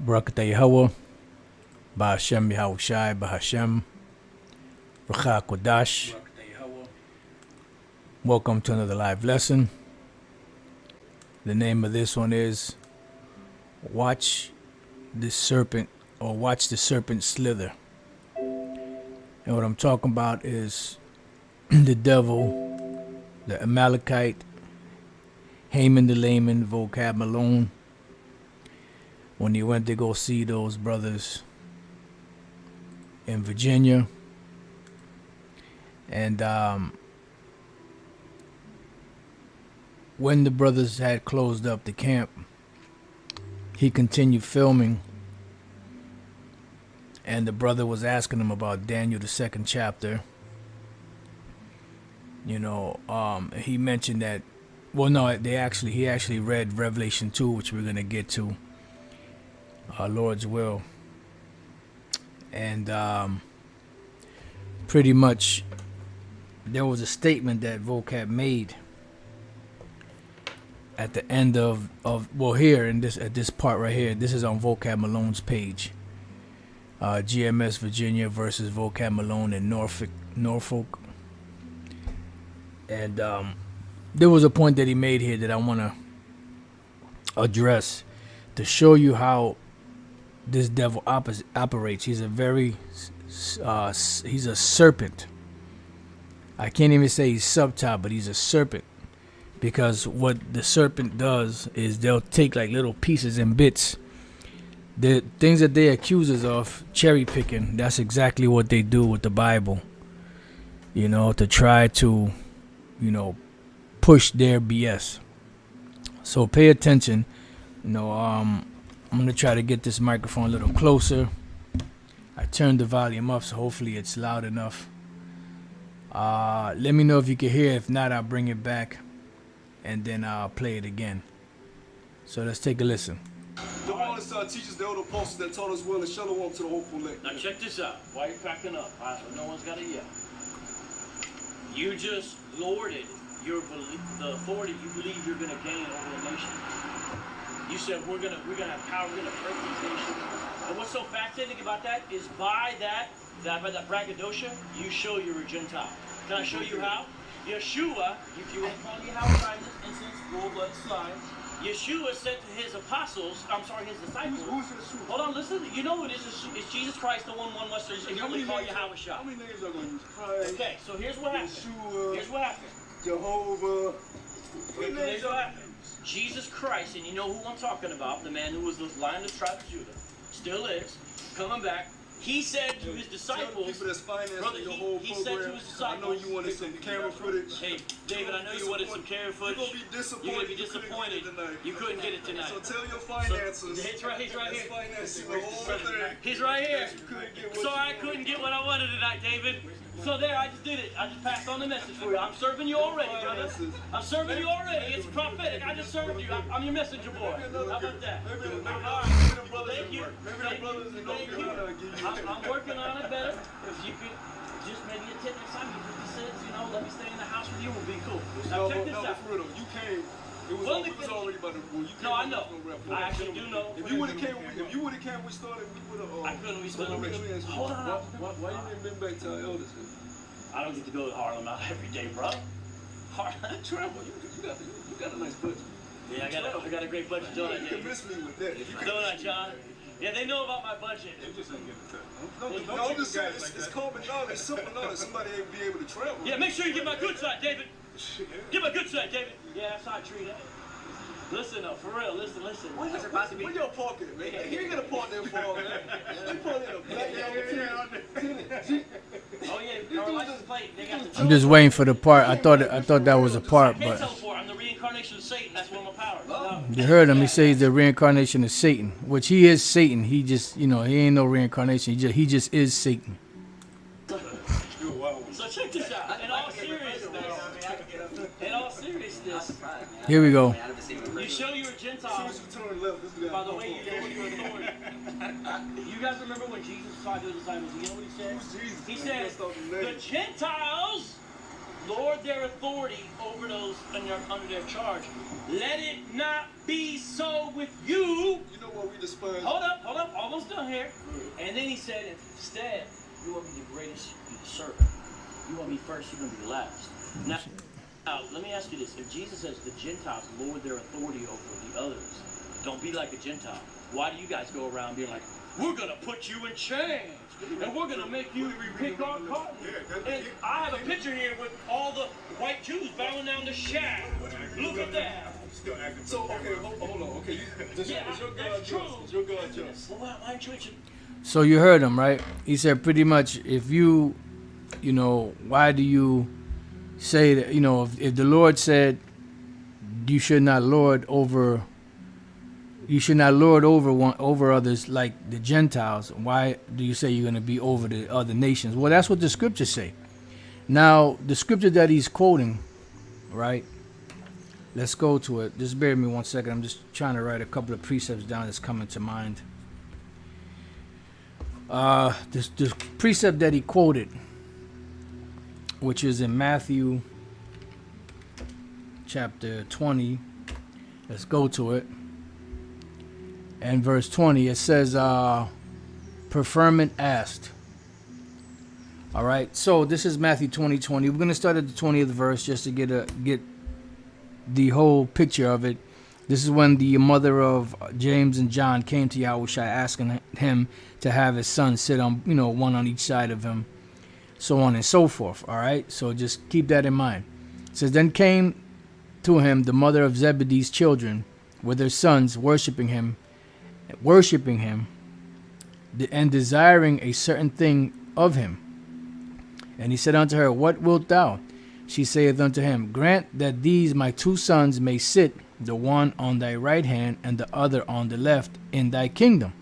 YAHAWAH, BaHa YAHAWASHI, SHAM, RAWCHAA QADASH. Welcome to another live lesson. The name of this one is Watch the Serpent, or Watch the Serpent Slither. And what I'm talking about is the devil, the Amalekite, Haman the layman, Vocab Malone, when he went to go see those brothers in Virginia. And when the brothers had closed up the camp, he continued filming, and the brother was asking him about Daniel, the 2nd chapter. You know, he mentioned that, well, no, he actually read Revelation 2, which we're going to get to, Lord's will. And pretty much there was a statement that Vocab made at the end of well, here in this, at this part right here. This is on Vocab Malone's page. GMS Virginia versus Vocab Malone in Norfolk. And there was a point that he made here that I want to address to show you how this devil operates. He's a very he's a serpent. I can't even say he's subtile, but he's a serpent, because what the serpent does is they'll take like little pieces and bits. The things that they accuse us of cherry picking, that's exactly what they do with the Bible, you know, to try to, you know, push their BS. So pay attention. You know, I'm gonna try to get this microphone a little closer. I turned the volume up, so hopefully it's loud enough. Let me know if you can hear. If not, I'll bring it back and then I'll play it again. So let's take a listen. The one that teaches the other apostles that taught us well and shalom to the hopeful elect. Now check this out. Why are you cracking up? No one's got to yell. You just lorded the authority you believe you're going to gain over the nation. You said we're gonna have power, we're gonna break these nations. And what's so fascinating about that is by that braggadocio, you show you're a Gentile. Can I show you how? Yeshua, if you want to call YAHAWASHI in this instance, roll blood slide. Yeshua said to his apostles, his disciples. Who's Yeshua? Hold on, listen. You know who it is? It's Jesus Christ, the one Western. And you're going to call YAHAWASHI. How many names are going to use? Christ, okay, so here's what happened. Yeshua, here's what happened. Jehovah. Here's what happened. Jesus Christ, and you know who I'm talking about, the man who was the Lion of the tribe of Judah, still is, coming back. He said to his disciples, brother, he said to his disciples, I know you wanted some camera footage. Hey, David, I know you wanted some camera footage. You're going to be disappointed. You couldn't get it tonight. So tell your finances. He's right here. He's right here. So I couldn't get what I wanted tonight, David. So there, I just did it. I just passed on the message for you. I'm serving you already, brother. I'm serving you already. It's prophetic. I just served you. I'm your messenger boy. How about that? All right. Thank you. Thank you. I'm working on it better. If you could just maybe attend next time, you 50 cents, you know, let me stay in the house with you, would be cool. Now check this out. For real, you came. It was already about the rule. No, I know. I actually do know. If you would have came, we started. We would have. I couldn't. We still. Hold on. Why you ain't been back to our elders? I don't get to go to Harlem not every day, bro. Harlem, travel. You got a nice budget. Yeah, I got a great budget, don't I? You can miss me with that. Don't I, John? Yeah, they know about my budget. They just ain't give it to No, I'm just saying, it's common knowledge, simple knowledge. Somebody ain't be able to travel. Yeah, make sure you get my good side, David. Get my good side, David. Yeah, that's how I treat it. Listen though, for real, listen. Where y'all parking, man? You ain't gonna park there for all, man. They park in a black Oh yeah, our license plate. They got the I'm just waiting for the part. I thought that was a part, but I'm the reincarnation of Satan. That's one of my powers. you heard him. He says he's the reincarnation of Satan, which he is Satan. He just, you know, he ain't no reincarnation. He just is Satan. So check this out. In all seriousness, Here we go. you show you're a Gentile by the way you know your authority. You guys remember when Jesus tried to his disciples? You know what he said? He said, the Gentiles lord their authority over those under their charge. Let it not be so with you. You know what we despise? Hold up, almost done here. And then he said, instead, you want to be the greatest, be the servant. You want to be first, you're going to be last. Now, let me ask you this. If Jesus says the Gentiles lord their authority over the others, don't be like a Gentile. Why do you guys go around being like, we're going to put you in chains, and we're going to make you pick our cotton? And I have a picture here with all the white Jews bowing down to SHAM. Look at that. So, okay, hold on. Okay, is your God just? Is your God just? Well, why aren't you in So you heard him, right? He said pretty much, if you know, why do you say that, you know, if the Lord said you should not lord over over others like the Gentiles, why do you say you're going to be over the other nations? Well, that's what the scriptures say. Now, the scripture that he's quoting, right? Let's go to it. Just bear with me 1 second. I'm just trying to write a couple of precepts down that's coming to mind. This precept that he quoted, which is in Matthew chapter 20. Let's go to it. And verse 20, it says, preferment asked. All right, so this is Matthew 20:20. We're going to start at the 20th verse just to get the whole picture of it. This is when the mother of James and John came to Yahushua asking him to have his son sit on, you know, one on each side of him, so on and so forth. All right, so just keep that in mind. It says, then came to him the mother of Zebedee's children with their sons, worshiping him, and desiring a certain thing of him. And he said unto her, what wilt thou? She saith unto him, grant that these my two sons may sit, the one on thy right hand and the other on the left, in thy kingdom.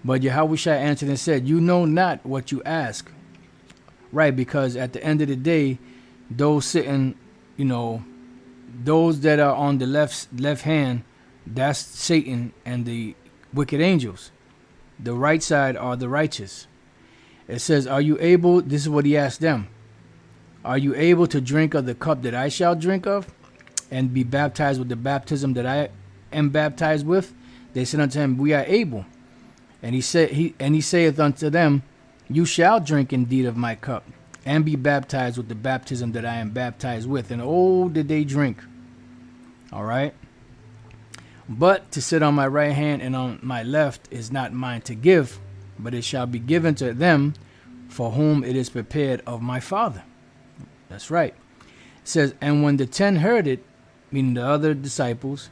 But Yahushua answered and said, you know not what you ask. Right, because at the end of the day, those sitting, you know, those that are on the left hand, that's Satan and the wicked angels. The right side are the righteous. It says, are you able, this is what he asked them, are you able to drink of the cup that I shall drink of, and be baptized with the baptism that I am baptized with? They said unto him, we are able. And he saith unto them, you shall drink indeed of my cup, and be baptized with the baptism that I am baptized with. And oh, did they drink. All right. But to sit on my right hand and on my left is not mine to give, but it shall be given to them for whom it is prepared of my Father. That's right. It says, and when the 10 heard it, meaning the other disciples,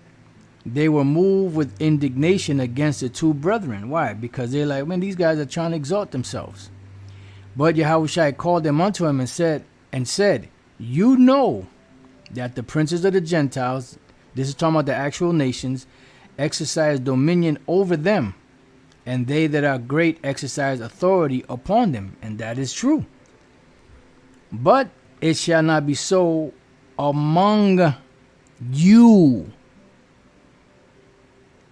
they were moved with indignation against the two brethren. Why? Because they're like, man, these guys are trying to exalt themselves. But Yahushua called them unto him and said, you know that the princes of the Gentiles, this is talking about the actual nations, exercise dominion over them, and they that are great exercise authority upon them. And that is true. But it shall not be so among you.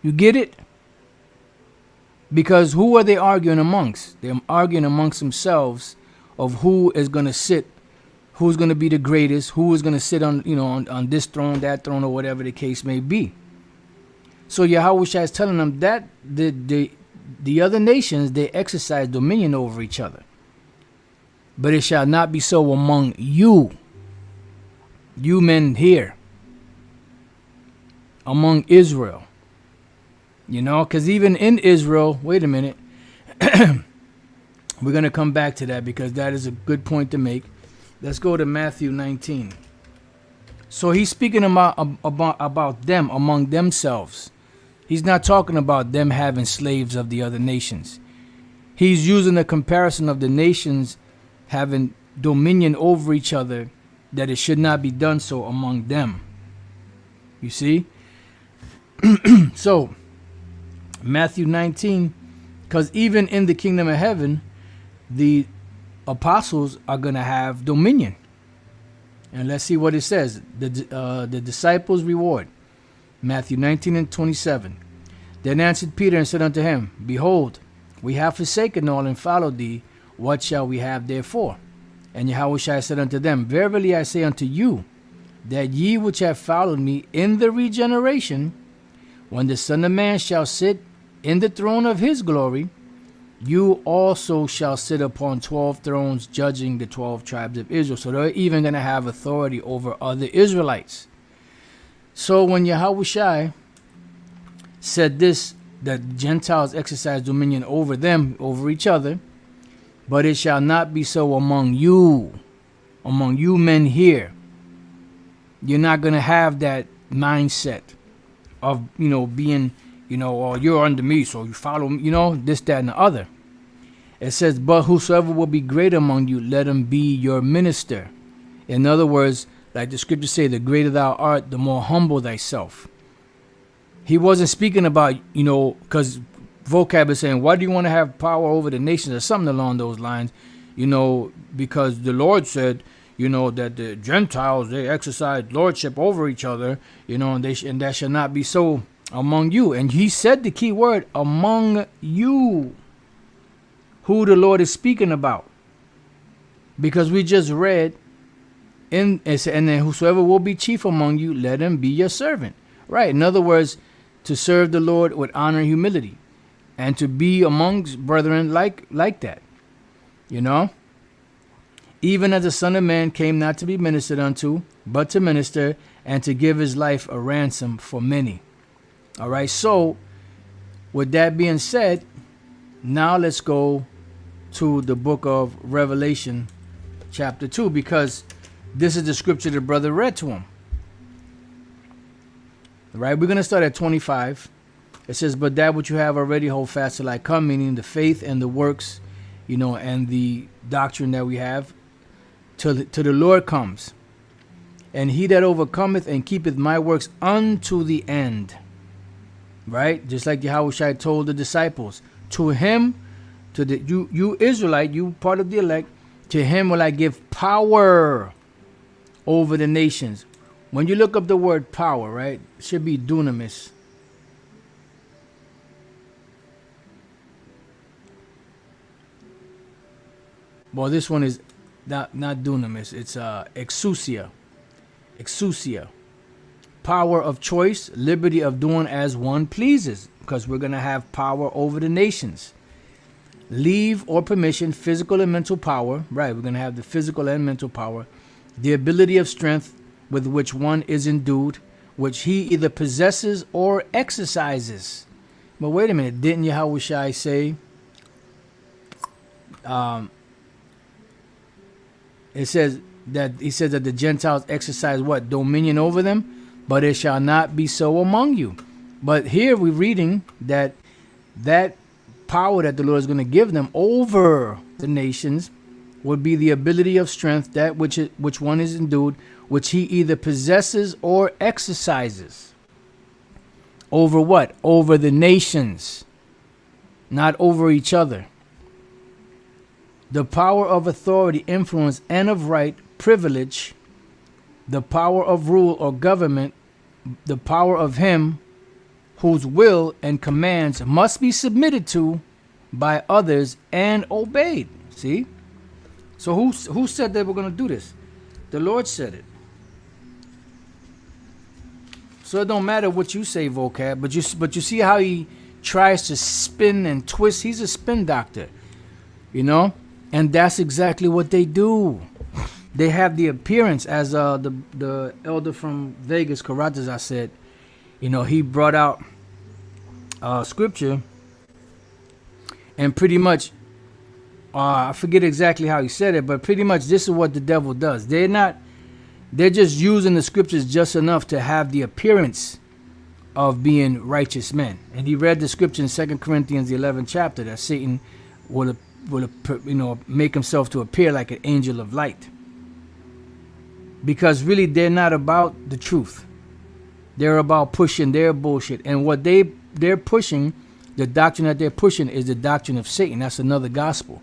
You get it? Because who are they arguing amongst? They're arguing amongst themselves of who is going to sit, who's going to be the greatest, who is going to sit on, you know, on this throne, that throne, or whatever the case may be. So Yahushua is telling them that the other nations, they exercise dominion over each other. But it shall not be so among you. You men here. Among Israel. You know, because even in Israel, wait a minute. We're going to come back to that because that is a good point to make. Let's go to Matthew 19. So he's speaking about them among themselves. He's not talking about them having slaves of the other nations. He's using a comparison of the nations having dominion over each other, that it should not be done so among them. You see? So, Matthew 19, because even in the kingdom of heaven, the apostles are going to have dominion. And let's see what it says. The disciples' reward. Matthew 19:27. Then answered Peter and said unto him, behold, we have forsaken all and followed thee. What shall we have therefore? And Yahawashi said unto them, Verily I say unto you, that ye which have followed me in the regeneration, when the Son of Man shall sit in the throne of his glory, you also shall sit upon 12 thrones, judging the 12 tribes of Israel. So they're even going to have authority over other Israelites. So when Yahawashi said this, that Gentiles exercise dominion over them, over each other, but it shall not be so among you men here. You're not going to have that mindset of, being, oh, you're under me, so you follow me, this, that, and the other. It says, but whosoever will be great among you, let him be your minister. In other words, like the scriptures say, the greater thou art, the more humble thyself. He wasn't speaking about, because Vocab is saying, why do you want to have power over the nations or something along those lines? Because the Lord said, that the Gentiles, they exercise lordship over each other, and that shall not be so among you. And he said the key word, among you, who the Lord is speaking about. Because we just read, and then whosoever will be chief among you, let him be your servant. Right. In other words, to serve the Lord with honor and humility, and to be amongst brethren like that. Even as the Son of Man came not to be ministered unto, but to minister, and to give his life a ransom for many. All right, so with that being said, now let's go to the book of Revelation, chapter 2, because this is the scripture the brother read to him. All right, we're going to start at 25. It says, but that which you have already hold fast till I come, meaning the faith and the works, and the doctrine that we have, till the Lord comes. And he that overcometh and keepeth my works unto the end. Right? Just like Yahawashi told the disciples, to him, to the you Israelite, you part of the elect, to him will I give power over the nations. When you look up the word power, right, it should be dunamis. Well, this one is not dunamis. It's exousia. Exousia. Power of choice, liberty of doing as one pleases, because we're going to have power over the nations. Leave or permission, physical and mental power. Right, we're going to have the physical and mental power. The ability of strength with which one is endued, which he either possesses or exercises. But wait a minute, didn't Yahawashi say, he says that the Gentiles exercise what? Dominion over them, but it shall not be so among you. But here we're reading that power that the Lord is going to give them over the nations would be the ability of strength, that which one is endued, which he either possesses or exercises. Over what? Over the nations, not over each other. The power of authority, influence, and of right, privilege, the power of rule or government, the power of him whose will and commands must be submitted to by others and obeyed. See? So who said they were going to do this? The Lord said it. So it don't matter what you say, Vocab, but you see how he tries to spin and twist. He's a spin doctor, and that's exactly what they do. They have the appearance, as the elder from Vegas, QADASH, said. He brought out scripture, and pretty much, I forget exactly how he said it, but pretty much this is what the devil does. They're just using the scriptures just enough to have the appearance of being righteous men. And he read the scripture in 2 Corinthians, the 11th chapter, that Satan will make himself to appear like an angel of light. Because really, they're not about the truth. They're about pushing their bullshit. And what they're pushing, the doctrine that they're pushing, is the doctrine of Satan. That's another gospel.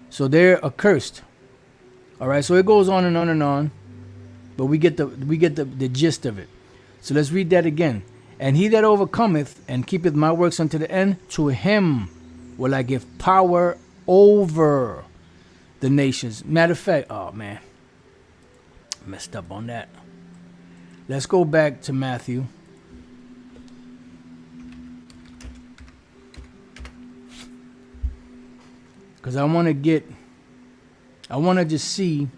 So they're accursed. All right, so it goes on and on and on. But we get the gist of it. So let's read that again. And he that overcometh and keepeth my works unto the end, to him will I give power over the nations. Matter of fact, oh man, messed up on that. Let's go back to Matthew. Because I want to just see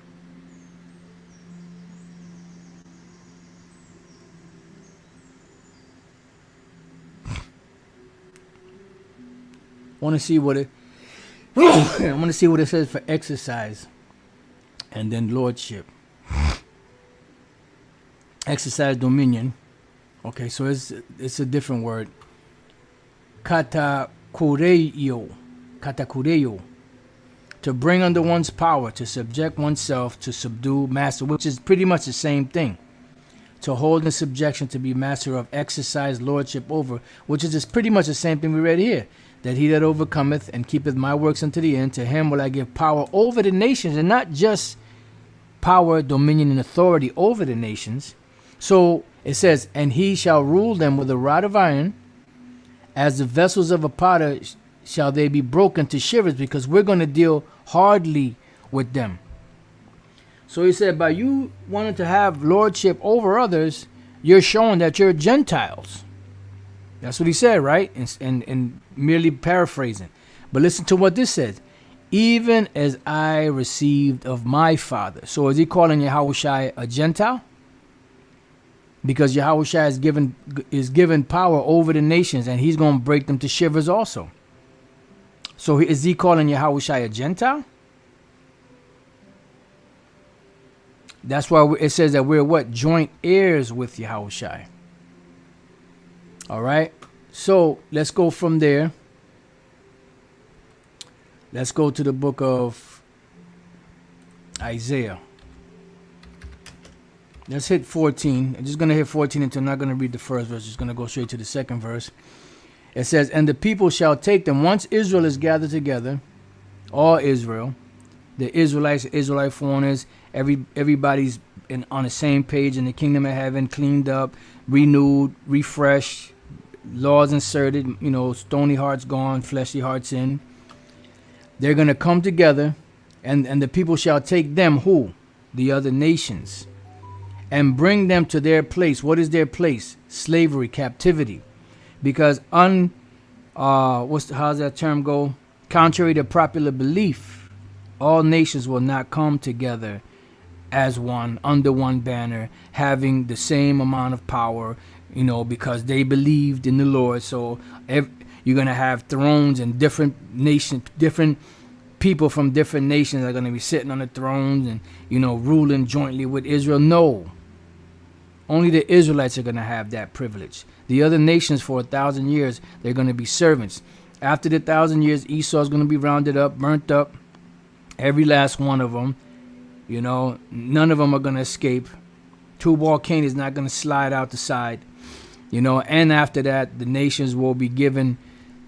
I want to see what it says for exercise and then lordship. Exercise dominion. Okay, so it's a different word. Katakureo. To bring under one's power, to subject oneself, to subdue, master, which is pretty much the same thing. To hold in subjection, to be master of, exercise lordship over, which is just pretty much the same thing we read here. That he that overcometh and keepeth my works unto the end, to him will I give power over the nations, and not just power, dominion, and authority over the nations. So it says, and he shall rule them with a rod of iron, as the vessels of a potter shall they be broken to shivers, because we're going to deal hardly with them. So he said, by you wanting to have lordship over others, you're showing that you're Gentiles. That's what he said, right? And merely paraphrasing. But listen to what this says. Even as I received of my Father. So is he calling YAHAWASHI a Gentile? Because YAHAWASHI is given power over the nations, and he's going to break them to shivers also. So is he calling YAHAWASHI a Gentile? That's why it says that we're what? Joint heirs with YAHAWASHI. All right. So let's go from there. Let's go to the book of Isaiah. Let's hit 14. I'm just going to hit 14 until I'm not going to read the first verse. Just going to go straight to the second verse. It says, and the people shall take them. Once Israel is gathered together, all Israel, the Israelites, Israelite foreigners, everybody's on the same page in the kingdom of heaven, cleaned up, renewed, refreshed, laws inserted, stony hearts gone, fleshy hearts in. They're going to come together, and the people shall take them, who? The other nations, and bring them to their place. What is their place? Slavery, captivity. Because how's that term go? Contrary to popular belief, all nations will not come together as one, under one banner, having the same amount of power, because they believed in the Lord. So you're going to have thrones, and different nations, different people from different nations are going to be sitting on the thrones and, ruling jointly with Israel. No. Only the Israelites are going to have that privilege. The other nations for 1,000 years, they're going to be servants. After the 1,000 years, Esau is going to be rounded up, burnt up. Every last one of them. None of them are going to escape. Tubal Cain is not going to slide out the side. And after that, the nations will be given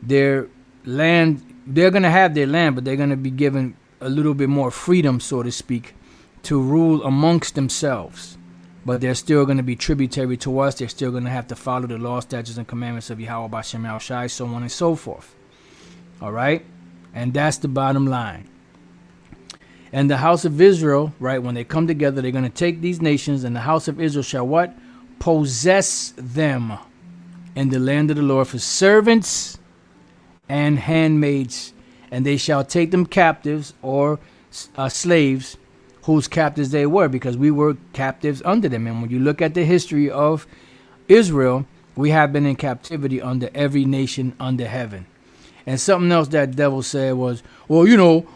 their land. They're going to have their land, but they're going to be given a little bit more freedom, so to speak, to rule amongst themselves. But they're still going to be tributary to us. They're still going to have to follow the law, statutes, and commandments of Yahweh, B'Shem Yahushai, so on and so forth. All right? And that's the bottom line. And the house of Israel, right, when they come together, they're going to take these nations, and the house of Israel shall what? Possess them in the land of the Lord for servants and handmaids. And they shall take them captives, or slaves, whose captives they were, because we were captives under them. And when you look at the history of Israel, we have been in captivity under every nation under heaven. And something else that devil said was, well, the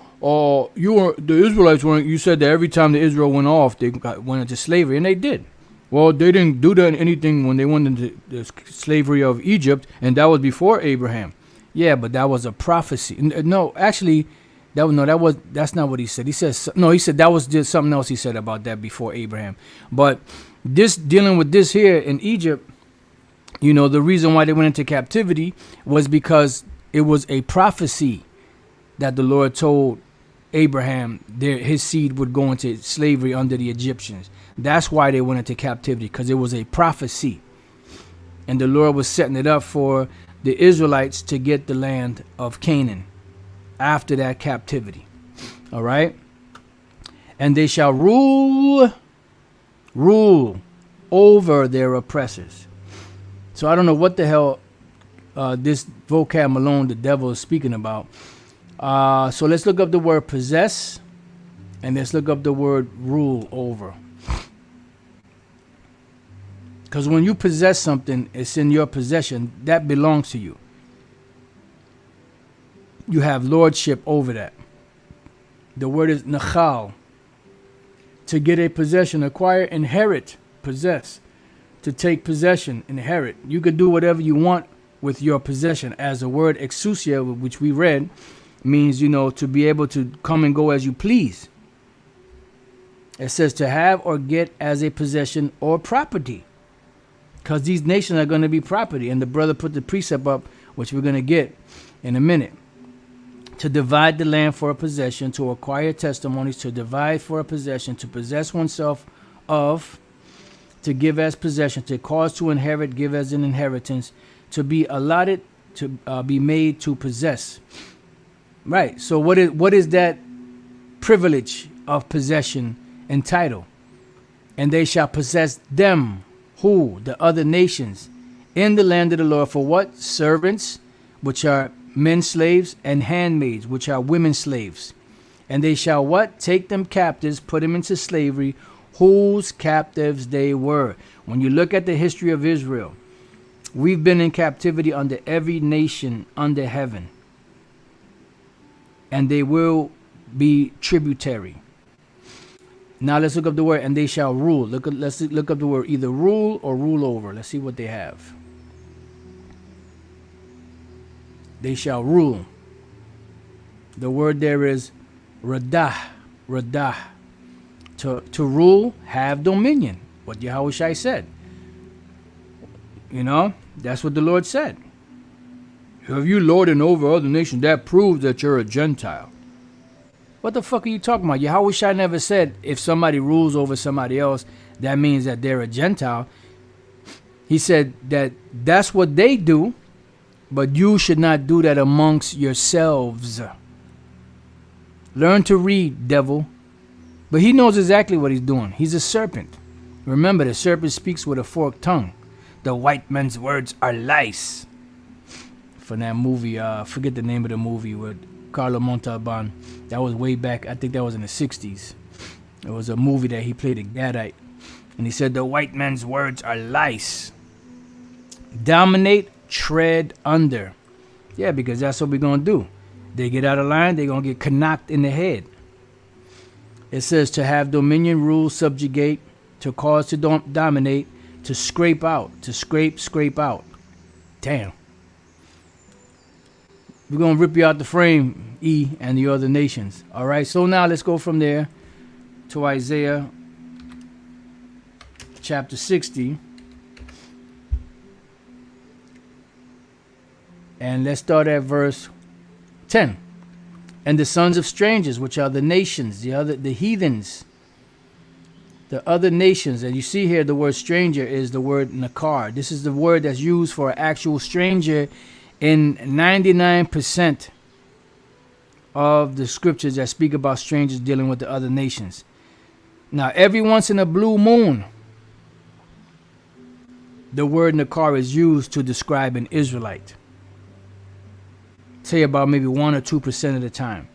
Israelites weren't. You said that every time the Israel went off, they went into slavery, and they did. Well, they didn't do that anything when they went into the slavery of Egypt, and that was before Abraham. Yeah, but that was a prophecy. No, actually, that's not what he said. He said that was just something else he said about that before Abraham. But this dealing with this here in Egypt, the reason why they went into captivity was because it was a prophecy that the Lord told Abraham his seed would go into slavery under the Egyptians. That's why they went into captivity, because it was a prophecy. And the Lord was setting it up for the Israelites to get the land of Canaan after that captivity. All right. And they shall rule over their oppressors. So I don't know what the hell this vocab alone the devil is speaking about. So let's look up the word possess, and let's look up the word rule over. Because when you possess something, it's in your possession. That belongs to you. You have lordship over that. The word is nachal. To get a possession, acquire, inherit, possess. To take possession, inherit. You could do whatever you want with your possession. As the word exousia, which we read, means, to be able to come and go as you please. It says to have or get as a possession or property. Because these nations are going to be property. And the brother put the precept up, which we're going to get in a minute. To divide the land for a possession, to acquire testimonies, to divide for a possession, to possess oneself of, to give as possession, to cause to inherit, give as an inheritance, to be allotted, to be made to possess. Right. So what is that privilege of possession and title? And they shall possess them, who? The other nations, in the land of the Lord, for what? Servants, which are men slaves, and handmaids, which are women slaves. And they shall what? Take them captives, put them into slavery, whose captives they were. When you look at the history of Israel, we've been in captivity under every nation under heaven. And they will be tributary. Now let's look up the word, and they shall rule. Let's look up the word, either rule or rule over. Let's see what they have. They shall rule. The word there is radah. Radah. To rule, have dominion. What YAHAWASHI said. That's what the Lord said. Have you lording over other nations? That proves that you're a Gentile. What the fuck are you talking about? YAHAWASHI never said if somebody rules over somebody else, that means that they're a Gentile. He said that that's what they do, but you should not do that amongst yourselves. Learn to read, devil. But he knows exactly what he's doing. He's a serpent. Remember, the serpent speaks with a forked tongue. The white man's words are lice. From that movie, forget the name of the movie with Carlo Montalban. That was way back, I think that was in the 60s. It was a movie that he played a Gadite. And he said, the white man's words are lice. Dominate, tread under. Yeah, because that's what we're going to do. They get out of line, they're going to get knocked in the head. It says to have dominion, rule, subjugate, to cause to dominate, to scrape out, to scrape out. Damn. We're going to rip you out the frame, E, and the other nations. All right, so now let's go from there to Isaiah chapter 60. And let's start at verse 10. And the sons of strangers, which are the nations, the heathens, the other nations. And you see here the word stranger is the word nakar. This is the word that's used for an actual stranger in 99% of the scriptures that speak about strangers dealing with the other nations. Now, every once in a blue moon, the word nakar is used to describe an Israelite. Say about maybe 1 or 2% of the time.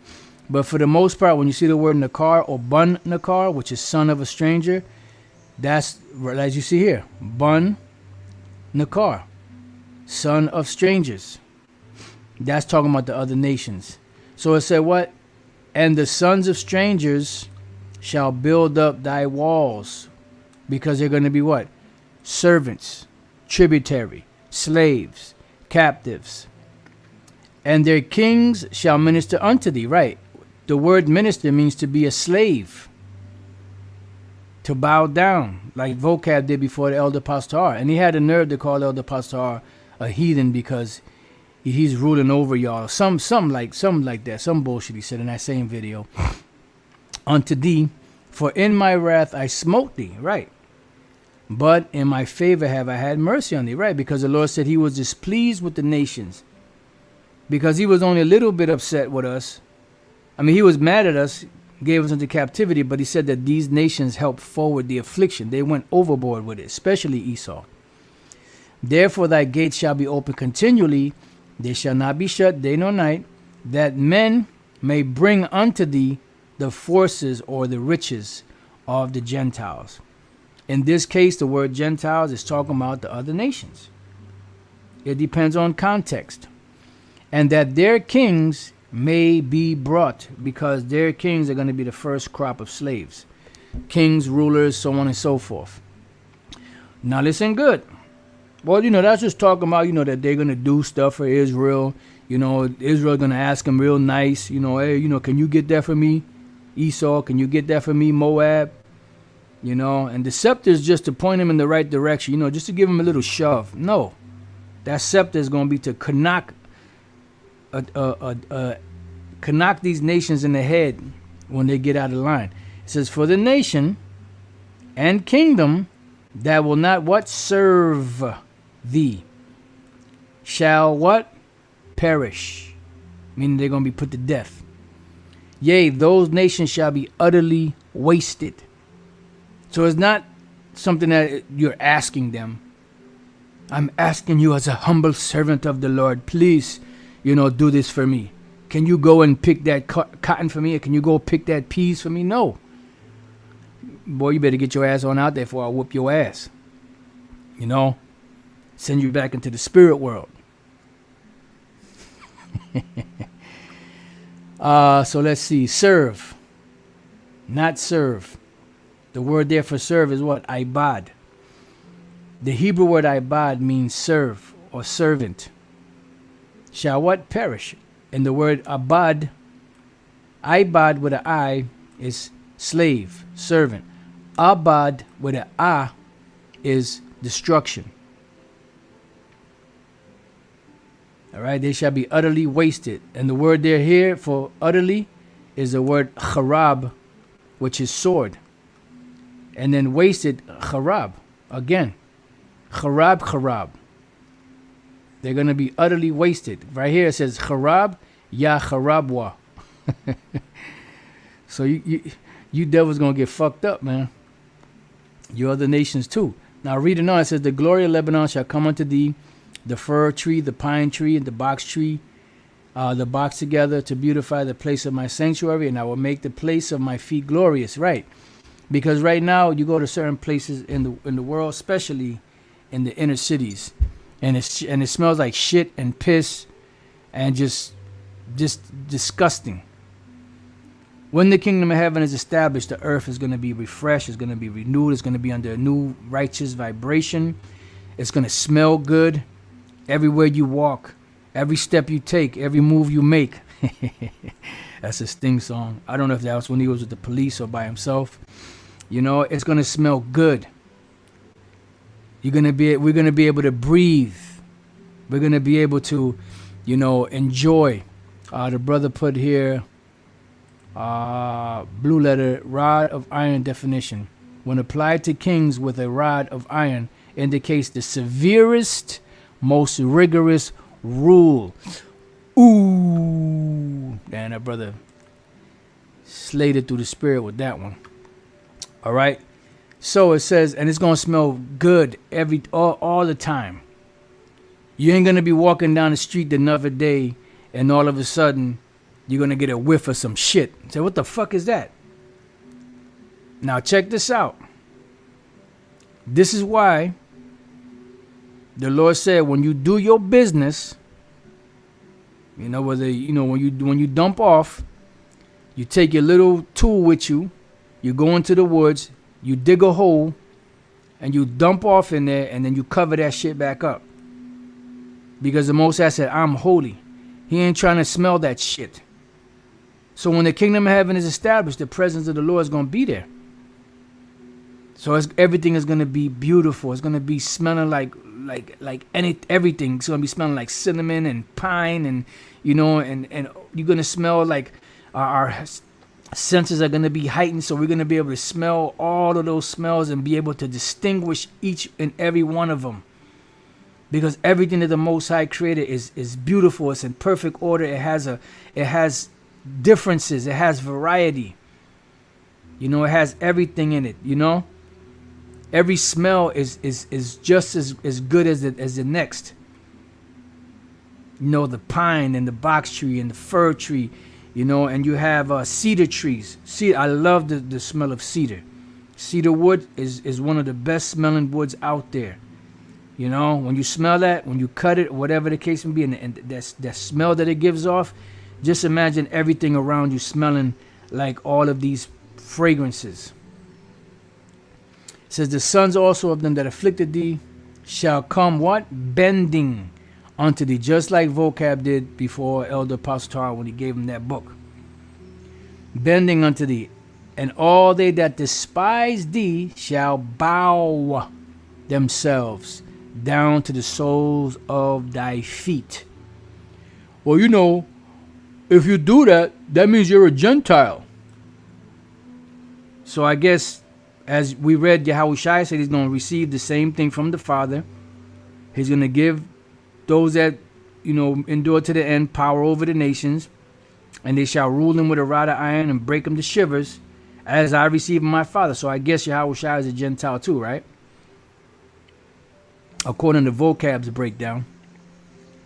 But for the most part, when you see the word nakar or bun nakar, which is son of a stranger, that's, as you see here, bun nakar, son of strangers. That's talking about the other nations. So it said what? And the sons of strangers shall build up thy walls, because they're going to be what? Servants, tributary, slaves, captives. And their kings shall minister unto thee. Right. The word minister means to be a slave. To bow down. Like Vocab did before the elder pastor. And he had the nerve to call elder pastor a heathen because he's ruling over y'all. Something like that. Some bullshit he said in that same video. Unto thee. For in my wrath I smote thee. Right. But in my favor have I had mercy on thee. Right. Because the Lord said he was displeased with the nations. Because he was only a little bit upset with us. I mean, he was mad at us. gave us into captivity, but he said that these nations helped forward the affliction. They went overboard with it, especially Esau. Therefore thy gates shall be open continually, they shall not be shut day nor night, that men may bring unto thee the forces or the riches of the Gentiles. In this case, the word Gentiles is talking about the other nations. It depends on context. And that their kings may be brought, because their kings are going to be the first crop of slaves. Kings, rulers, so on and so forth. Now listen good. Well, that's just talking about, that they're going to do stuff for Israel. Israel going to ask them real nice, hey, can you get that for me? Esau, can you get that for me? Moab. And the scepter is just to point him in the right direction, just to give him a little shove. No. That scepter is going to be to knock these nations in the head when they get out of line. It says, for the nation and kingdom that will not what? Serve thee. Shall what? Perish. Meaning they're going to be put to death. Yea, those nations shall be utterly wasted. So it's not something that you're asking them. I'm asking you as a humble servant of the Lord, please, do this for me. Can you go and pick that cotton for me? Or can you go pick that peas for me? No. Boy, you better get your ass on out there before I whoop your ass. Send you back into the spirit world. So let's see. Serve. Not serve. The word there for serve is what? Ibad. The Hebrew word ibad means serve or servant. Shall what? Perish. And the word ibad with an I is slave, servant. Abad with an A is destruction. All right, they shall be utterly wasted. And the word there here for utterly is the word kharab, which is sword. And then wasted, kharab. Again, kharab. They're going to be utterly wasted. Right here it says kharab, YAHAWAH. So you devils going to get fucked up, man. You other nations too. Now reading on, it says, the glory of Lebanon shall come unto thee, the fir tree, the pine tree, and the box tree, the box together to beautify the place of my sanctuary, and I will make the place of my feet glorious. Right. Because right now you go to certain places in the world, especially in the inner cities, and it smells like shit and piss and just disgusting. When the kingdom of heaven is established, the earth is going to be refreshed, it's going to be renewed, it's going to be under a new righteous vibration. It's going to smell good everywhere you walk, every step you take, every move you make. That's a Sting song. I don't know if that was when he was with the police or by himself. It's going to smell good. We're going to be able to breathe. We're going to be able to, enjoy. The brother put here, blue letter, rod of iron definition. When applied to kings with a rod of iron, indicates the severest, most rigorous rule. Ooh, man, that brother slayed it through the spirit with that one. All right. So it says, and it's going to smell good all the time. You ain't going to be walking down the street another day and all of a sudden you're going to get a whiff of some shit. Say, what the fuck is that? Now check this out. This is why the Lord said, when you do your business, when you dump off, you take your little tool with you, you go into the woods, you dig a hole, and you dump off in there, and then you cover that shit back up. Because the Most High said, I'm holy. He ain't trying to smell that shit. So when the kingdom of heaven is established, the presence of the Lord is going to be there. So everything is going to be beautiful. It's going to be smelling like everything. It's going to be smelling like cinnamon and pine, and and you're going to smell like our senses are going to be heightened, so we're going to be able to smell all of those smells and be able to distinguish each and every one of them, because everything that the Most High created is beautiful. It's in perfect order. It has differences. It has variety. You know, it has everything in it, you know. Every smell is just as good as the next. You know, the pine and the box tree and the fir tree, you know, and you have cedar trees. See, I love the smell of cedar. Cedar wood is one of the best smelling woods out there. You know, when you smell that, when you cut it, whatever the case may be, and that smell that it gives off, just imagine everything around you smelling like all of these fragrances. It says, the sons also of them that afflicted thee shall come what? Bending unto thee, just like Vocab did before Elder Apostle Tara when he gave him that book. Bending unto thee, and all they that despise thee shall bow themselves down to the soles of thy feet. Well, you know, if you do that, that means you're a Gentile. So I guess, as we read, Yahawashi said he's going to receive the same thing from the Father. He's going to give those that, you know, endure to the end power over the nations, and they shall rule them with a rod of iron and break them to shivers, as I receive my Father. So I guess Yahawashi is a Gentile too, right? According to Vocab's breakdown,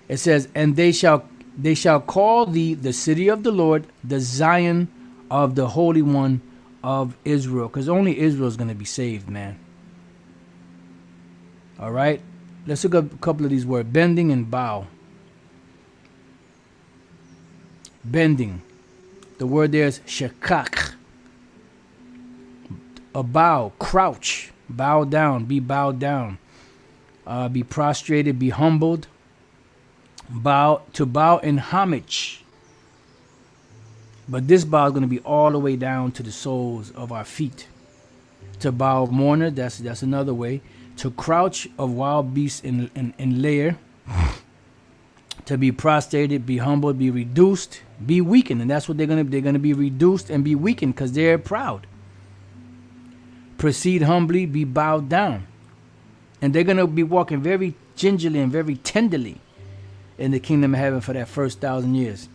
it says, and they shall call thee the city of the Lord, the Zion of the Holy One of Israel, because only Israel is going to be saved, man. All right, let's look up a couple of these words: bending and bow. Bending, the word there is shakak. A bow, crouch, bow down, be bowed down, be prostrated, be humbled, bow, to bow in homage. But this bow is going to be all the way down to the soles of our feet. To bow of mourner, that's another way. To crouch of wild beasts in lair. To be prostrated, be humbled, be reduced, be weakened. And that's what they're going to be reduced and be weakened because they're proud. Proceed humbly, be bowed down. And they're going to be walking very gingerly and very tenderly in the kingdom of heaven for that first 1,000 years.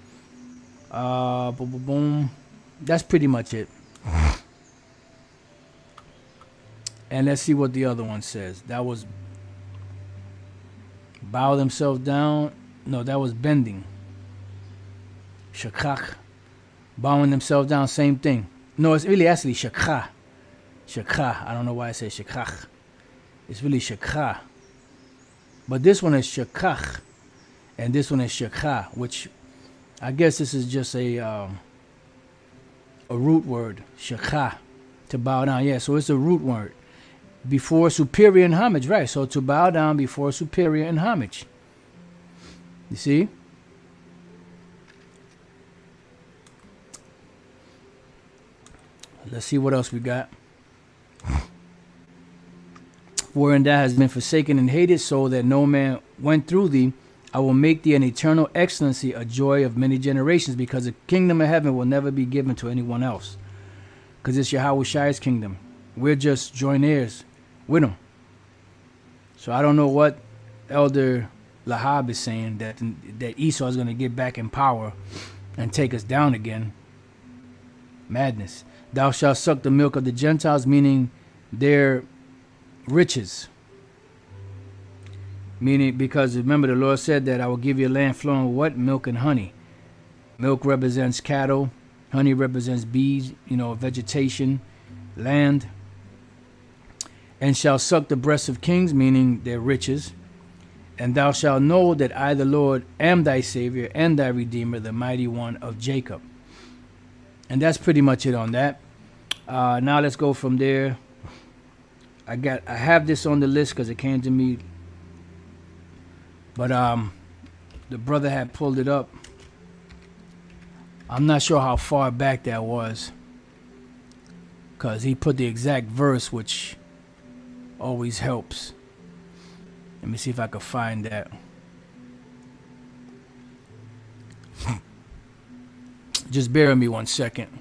Boom. That's pretty much it. And let's see what the other one says. That was bow themselves down. No, that was bending. Shakach. Bowing themselves down, same thing. No, it's really actually shakha. Shakha. I don't know why I say shakach. It's really shakha. But this one is shakach. And this one is shakha, which I guess this is just a root word, shakha, to bow down. Yeah, so it's a root word. Before superior in homage, right? So to bow down before superior in homage. You see? Let's see what else we got. Wherein thou hast been forsaken and hated, so that no man went through thee, I will make thee an eternal excellency, a joy of many generations, because the kingdom of heaven will never be given to anyone else. Because it's Yahawashi's kingdom. We're just joint heirs with him. So I don't know what Elder Lahab is saying, that Esau is going to get back in power and take us down again. Madness. Thou shalt suck the milk of the Gentiles, meaning their riches. Meaning, because remember the Lord said that I will give you a land flowing with what? Milk and honey. Milk represents cattle. Honey represents bees, you know, vegetation, land. And shall suck the breasts of kings, meaning their riches. And thou shalt know that I, the Lord, am thy Savior and thy Redeemer, the mighty one of Jacob. And that's pretty much it on that. Now let's go from there. I have this on the list because it came to me. But the brother had pulled it up. I'm not sure how far back that was, because he put the exact verse, which always helps. Let me see if I can find that. Just bear with me 1 second,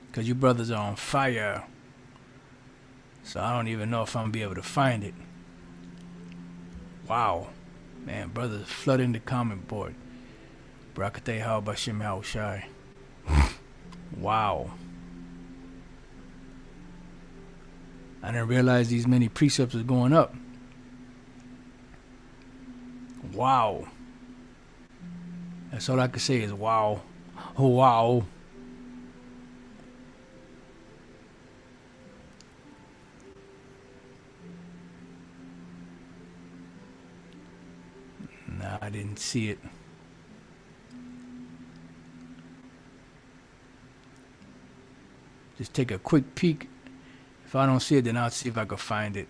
because you brothers are on fire. So I don't even know if I'm going to be able to find it. Wow. Man, brothers flooding the comment board. Barakateh Hal Bashim Hal Shai. Wow. I didn't realize these many precepts was going up. Wow. That's all I can say is wow. Oh, wow. Nah, I didn't see it. Just take a quick peek. If I don't see it, then I'll see if I can find it.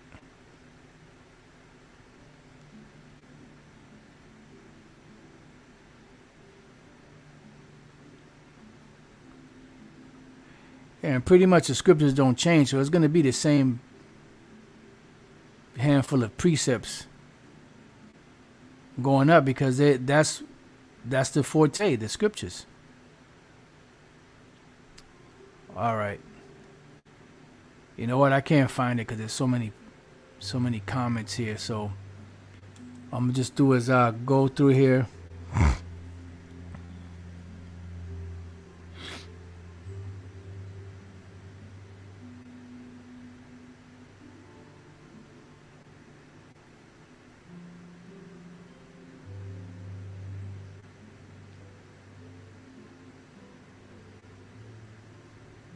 And pretty much the scriptures don't change, so it's going to be the same handful of precepts going up, because that's the forte, the scriptures. All right. You know what? I can't find it because there's so many comments here. So I'm gonna just do is go through here.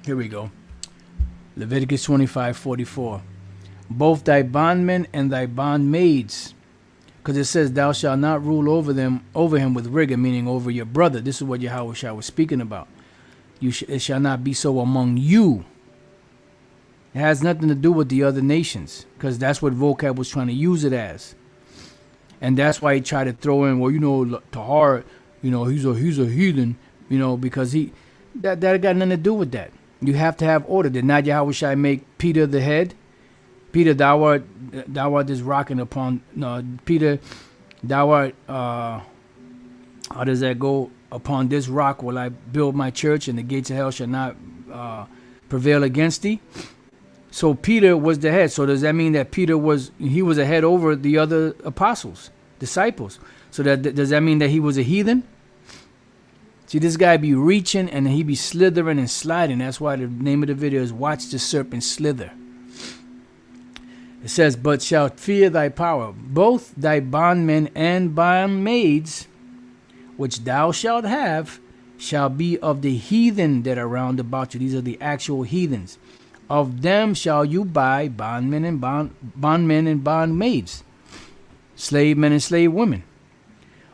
Here we go. Leviticus 25:44. Both thy bondmen and thy bondmaids, because it says, thou shalt not rule over him with rigor, meaning over your brother. This is what YAHAWASHI was speaking about. It shall not be so among you. It has nothing to do with the other nations, because that's what Vocab was trying to use it as. And that's why he tried to throw in, well, Tahar, he's a heathen, because that got nothing to do with that. You have to have order. Did not YAHAWASHI make Peter the head? Peter, thou art this rocking upon. No, Peter, thou art. How does that go? Upon this rock will I build my church, and the gates of hell shall not prevail against thee. So Peter was the head. So does that mean that Peter was a head over the other apostles, disciples? So does that mean that he was a heathen? See, this guy be reaching and he be slithering and sliding. That's why the name of the video is Watch the Serpent Slither. It says, but shalt fear thy power, both thy bondmen and bondmaids, which thou shalt have, shall be of the heathen that are round about you. These are the actual heathens. Of them shall you buy bondmen and bondmaids, slave men and slave women.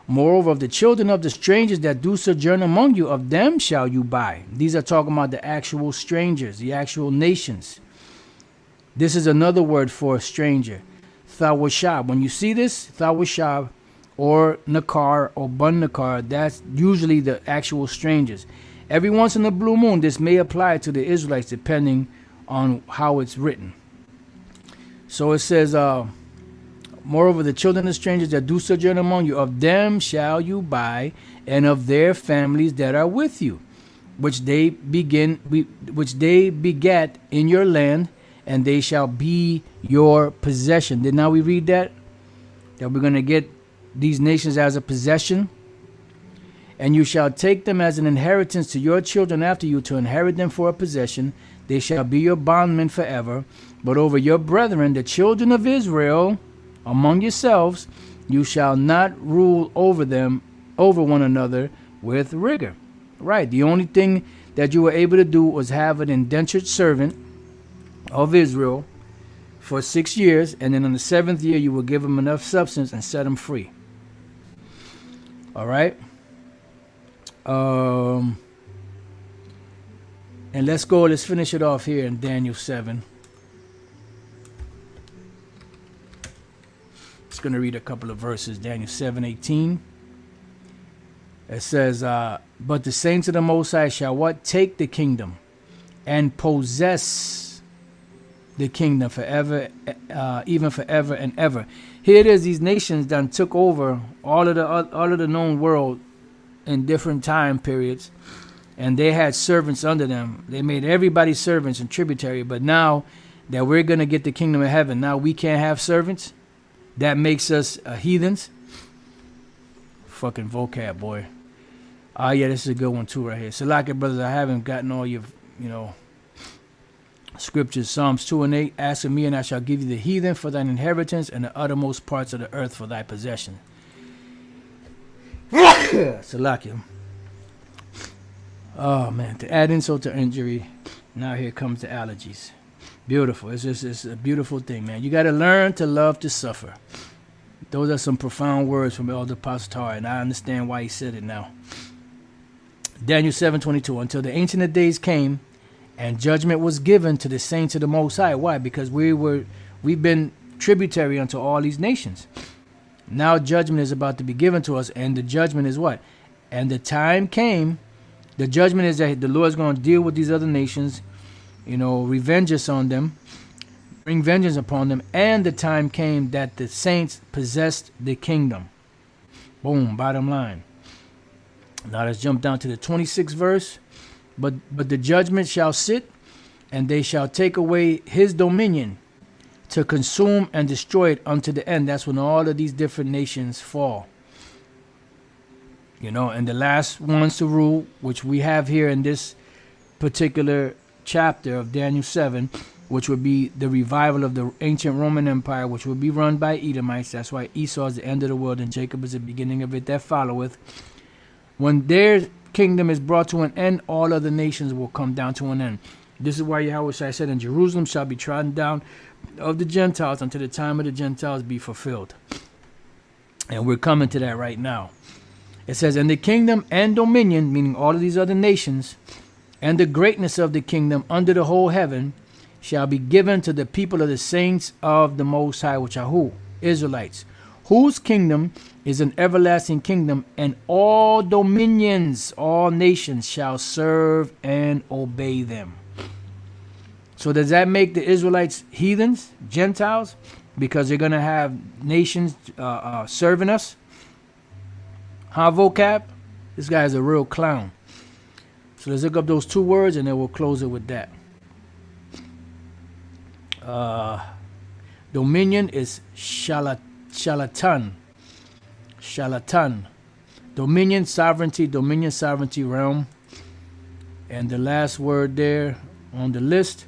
Moreover, of the children of the strangers that do sojourn among you, of them shall you buy. These are talking about the actual strangers, the actual nations. This is another word for stranger. THAWADAH. When you see this, THAWADAH or Nakar or Bun Nakar, that's usually the actual strangers. Every once in a blue moon, this may apply to the Israelites depending on how it's written. So it says, moreover, the children of strangers that do sojourn among you, of them shall you buy, and of their families that are with you, which they begat in your land, and they shall be your possession. Did not we read that? That we're going to get these nations as a possession? And you shall take them as an inheritance to your children after you, to inherit them for a possession. They shall be your bondmen forever. But over your brethren, the children of Israel, among yourselves, you shall not rule over them, over one another with rigor. Right. The only thing that you were able to do was have an indentured servant of Israel for 6 years, and then on the 7th year you will give him enough substance and set him free. All right. And let's finish it off here in Daniel 7. Just going to read a couple of verses. Daniel 7:18. It says, but the saints of the Most High shall what? Take the kingdom and possess the kingdom forever, even forever and ever. Here it is. These nations done took over all of the known world in different time periods, and they had servants under them. They made everybody servants and tributary. But now that we're going to get the kingdom of heaven, now we can't have servants. That makes us heathens. Fucking vocab, boy. Yeah, this is a good one too right here. Salaka brothers, I haven't gotten all your, Scriptures, Psalms 2 and 8. Ask of me, and I shall give you the heathen for thine inheritance, and the uttermost parts of the earth for thy possession. Salakia. Oh man, to add insult to injury, now here comes the allergies. Beautiful. It's a beautiful thing, man. You got to learn to love to suffer. Those are some profound words from Elder Pastor, and I understand why he said it now. Daniel 7:22. Until the Ancient of Days came, and judgment was given to the saints of the Most High. Why? Because we've been tributary unto all these nations. Now judgment is about to be given to us, and the judgment is what? And the time came. The judgment is that the Lord's going to deal with these other nations, revenge us on them, bring vengeance upon them, and the time came that the saints possessed the kingdom. Boom, bottom line. Now let's jump down to the 26th verse. But the judgment shall sit, and they shall take away his dominion to consume and destroy it unto the end. That's when all of these different nations fall. And the last ones to rule, which we have here in this particular chapter of Daniel 7, which would be the revival of the ancient Roman Empire, which would be run by Edomites. That's why Esau is the end of the world, and Jacob is the beginning of it that followeth. When their kingdom is brought to an end, all other nations will come down to an end. This is why YAHWASHI said, and Jerusalem shall be trodden down of the Gentiles until the time of the Gentiles be fulfilled. And we're coming to that right now. It says, and the kingdom and dominion, meaning all of these other nations, and the greatness of the kingdom under the whole heaven shall be given to the people of the saints of the Most High, which are who? Israelites, whose kingdom is an everlasting kingdom, and all dominions, all nations shall serve and obey them. So does that make the Israelites heathens, Gentiles, because they're going to have nations serving us? Huh, Vocab? This guy is a real clown. So let's look up those two words, and then we'll close it with that. Dominion is shalatan. Dominion, sovereignty, realm. And the last word there on the list,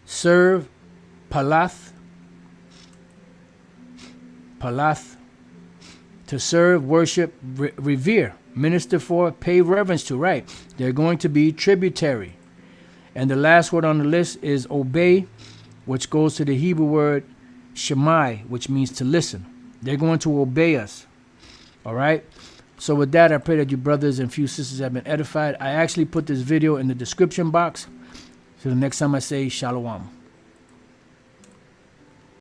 serve, palath. To serve, worship, revere, minister for, pay reverence to, right? They're going to be tributary. And the last word on the list is obey, which goes to the Hebrew word shemai, which means to listen. They're going to obey us. All right? So with that, I pray that you brothers and few sisters have been edified. I actually put this video in the description box. So the next time I say shalom.